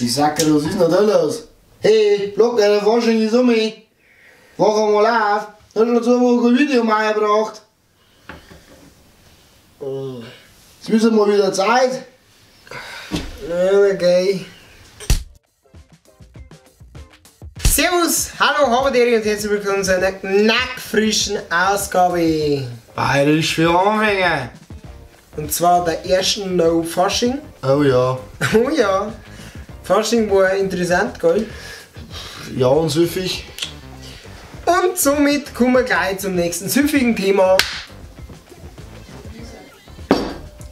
Ich sag dir, was ist denn da los? Hey, look, der Forschung ist um mich. Wach mal auf. Hast du noch 2 Wochen ein Video mitgebracht? Jetzt müssen wir mal wieder Zeit. Ja, okay. Servus, hallo, Haberderi und herzlich willkommen zu einer knackfrischen Ausgabe. Bayerisch für Anfänger. Und zwar der ersten No-Fasching. Oh ja. Oh ja, Fasching war interessant, gell? Ja, und süffig. Und somit kommen wir gleich zum nächsten süffigen Thema.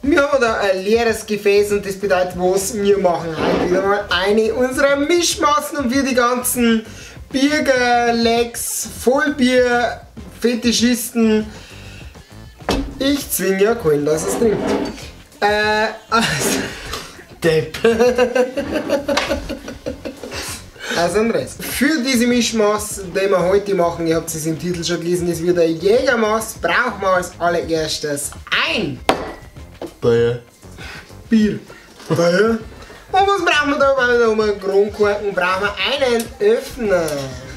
Wir haben da ein leeres Gefäß und das bedeutet, was wir machen heute wieder mal eine unserer Mischmassen und wir die ganzen Bierger-Lecks, Vollbier-Fetischisten. Ich zwinge ja keinen, dass es trinkt. Depp. Also ein Rest. Für diese Mischmaß, die wir heute machen, ihr habt es im Titel schon gelesen, ist wieder Jägermaß, brauchen wir als allererstes ein Bier. Bier. Bier. Und was brauchen wir da? Weil wir um einen Kronkorken brauchen wir einen Öffner.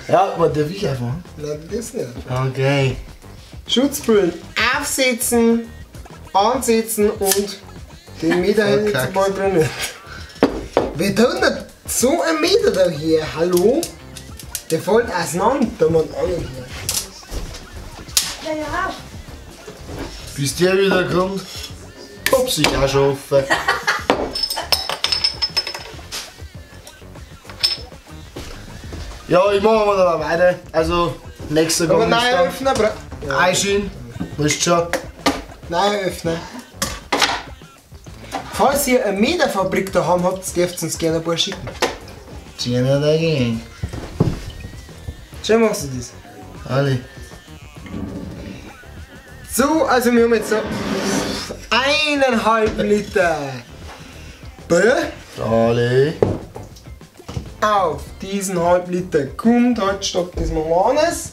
Ja, was darf ich einfach? Nein, das nicht. Okay. Schutzbrillen aufsetzen, ansetzen und den Meter hätte ich jetzt mal drin. Wer tut denn so ein Meter da hier? Hallo? Der fällt auseinander, man alle hier. Ja. Bis der wieder kommt, hab sich auch schon offen. Ja, ich mache mal da weiter. Also, nächster Aber Gang nein, ist Öffner, dann Einschien. Wisst schon. nein, Öffner. Falls ihr eine Meterfabrik da haben habt, dürft ihr uns gerne ein paar schicken. 10 dagegen. Schön machst du das. Alle. So, also wir haben jetzt so 1,5 Liter Bier. Alle. Auf diesen halb Liter kommt halt statt des Normales,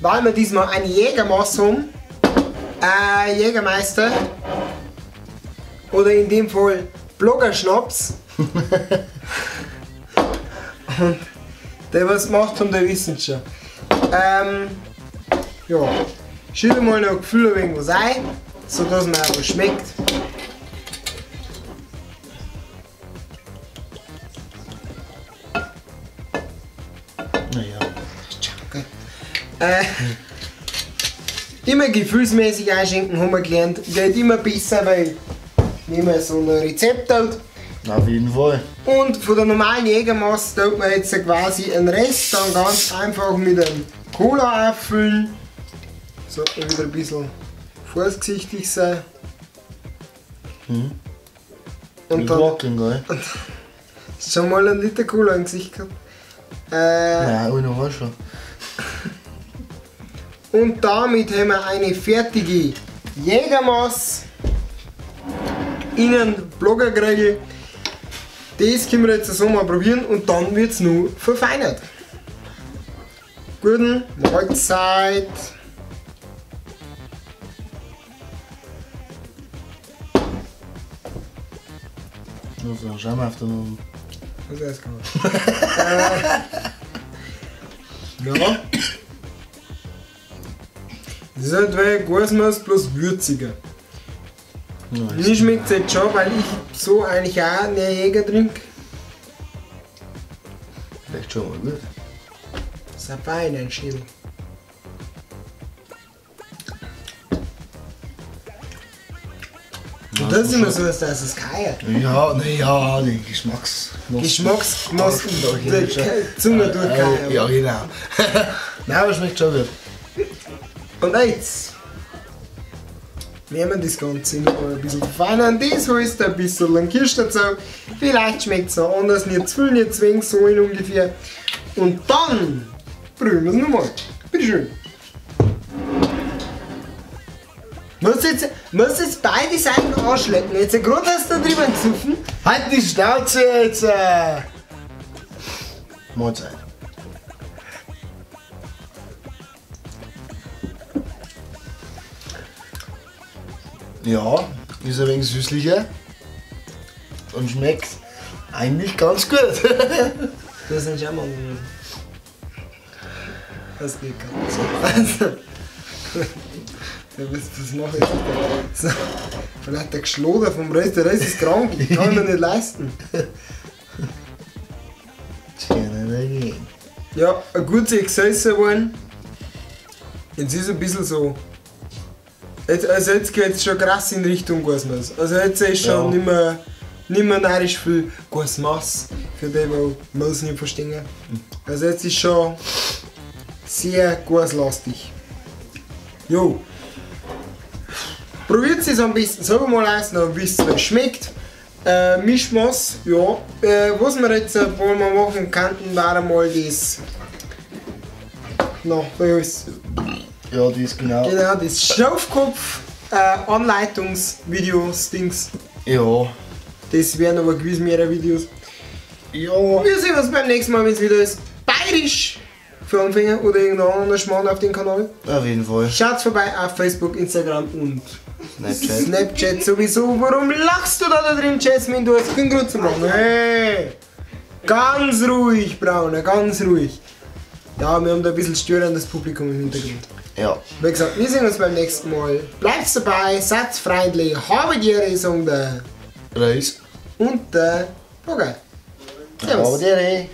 weil wir diesmal eine Jägermaß haben, Jägermeister oder in dem Fall Bloggerschnaps. Und der was gemacht haben, der wissen schon. Ja, schütte mal noch Gefühl ein was ein, sodass man auch was schmeckt. Naja. Immer gefühlsmäßig einschenken, haben wir gelernt, geht immer besser, weil wenn man so ein Rezept hat. Auf jeden Fall. Und von der normalen Jägermaß tut man jetzt quasi einen Rest dann ganz einfach mit einem Cola auffüllen. Sollte man wieder ein bisschen vorsichtig sein. Und Mit dann Wackeln, gell? hast du schon mal einen Liter Cola im Gesicht gehabt. Nein, ich noch schon. Und damit haben wir eine fertige Jägermaß. Innen Bloggergregel. Das können wir jetzt so mal probieren und dann wird es nur verfeinert. Guten Mahlzeit. Also, schau mal auf den Ofen. Was heißt ja. Das ist halt wie Gasmaß bloß würziger. Ja, Mir schmeckt es jetzt schon, weil ich so eigentlich auch einen Jäger trinke. vielleicht schon mal gut. Das ist ein feiner Schädel. Und das ist immer so, dass es keiert. Ja, naja, die Geschmacksknospen, Ja, die Zunge durchkeiern. Ja, genau. Nein, aber schmeckt schon gut. Und jetzt nehmen wir das Ganze noch ein bisschen verfeinern. Das heißt ein bisschen Kirsch dazu. Vielleicht schmeckt es noch anders, nicht zu viel, nicht zu wenig, so in ungefähr. Und dann probieren wir es nochmal. Bitte schön. Muss jetzt beide Seiten anschlecken. Jetzt gerade hast du da drüber gesoffen. Halt die Schnauze jetzt! Mahlzeit. Ja, ist ein wenig süßlicher und schmeckt Eigentlich ganz gut. Das ist auch mal gewesen. Das geht gar nicht. Also, was mache ich da? So, vielleicht der Geschloder vom Rest, der Rest ist krank, ich kann ihn mir nicht leisten. Das kann nicht gehen. Ja, ein gutes Exzess geworden. Jetzt ist es ein bisschen so. Jetzt geht es schon krass in Richtung Guasmas. Also jetzt ist schon nicht mehr narisch viel Guasmas, für die, die es nicht verstehen. Also jetzt ist schon sehr guaslastig. Jo. Probiert es am besten selber mal aus, dann wisst ihr, wie es schmeckt. Mischmaß, ja. Was wir jetzt wohl mal machen könnten, wäre mal das. Na, wie heißt Ja, das ist genau. Genau, das Schnaufkopf Anleitungsvideos, Dings. Ja. Das wären aber gewiss mehrere Videos. Ja. Wir sehen uns beim nächsten Mal, wenn es wieder ist. Bayerisch für Anfänger oder irgendein anderer Schmarrn auf dem Kanal. Auf jeden Fall. Schaut vorbei auf Facebook, Instagram und Snapchat. Snapchat sowieso. Warum lachst du da drin, Jasmine? Du hast keinen Grund zu lachen. Hey! Ganz ruhig, Brauner, ganz ruhig. Ja, wir haben da ein bisschen störendes Publikum im Hintergrund. Ja. Wie gesagt, wir sehen uns beim nächsten Mal. Bleibt dabei, seid freundlich, habe die Ehre, sagen der Reis. und der Roger. Aber der